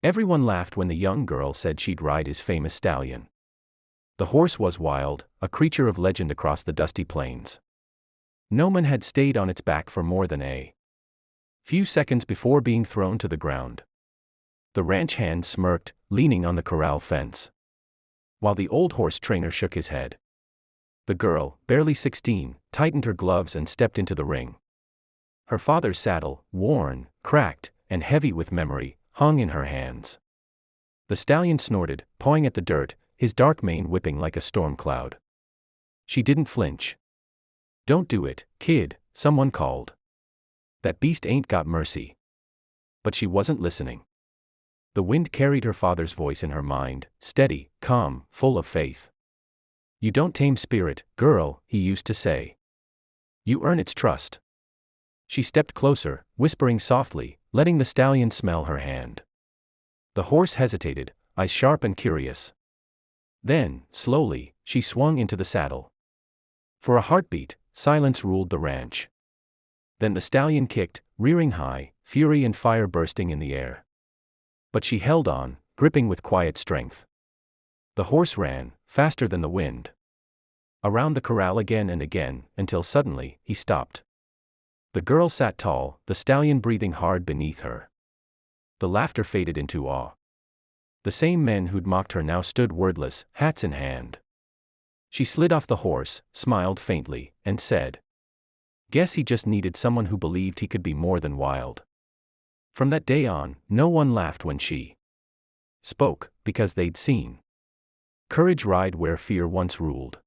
Everyone laughed when the young girl said she'd ride his famous stallion. The horse was wild, a creature of legend across the dusty plains. No man had stayed on its back for more than a few seconds before being thrown to the ground. The ranch hand smirked, leaning on the corral fence, while the old horse trainer shook his head. The girl, barely 16, tightened her gloves and stepped into the ring. Her father's saddle, worn, cracked, and heavy with memory, hung in her hands. The stallion snorted, pawing at the dirt, his dark mane whipping like a storm cloud. She didn't flinch. "Don't do it, kid," someone called. "That beast ain't got mercy." But she wasn't listening. The wind carried her father's voice in her mind, steady, calm, full of faith. "You don't tame spirit, girl," he used to say. "You earn its trust." She stepped closer, whispering softly, letting the stallion smell her hand. The horse hesitated, eyes sharp and curious. Then, slowly, she swung into the saddle. For a heartbeat, silence ruled the ranch. Then the stallion kicked, rearing high, fury and fire bursting in the air. But she held on, gripping with quiet strength. The horse ran, faster than the wind, around the corral again and again, until suddenly, he stopped. The girl sat tall, the stallion breathing hard beneath her. The laughter faded into awe. The same men who'd mocked her now stood wordless, hats in hand. She slid off the horse, smiled faintly, and said, "Guess he just needed someone who believed he could be more than wild." From that day on, no one laughed when she spoke, because they'd seen courage ride where fear once ruled.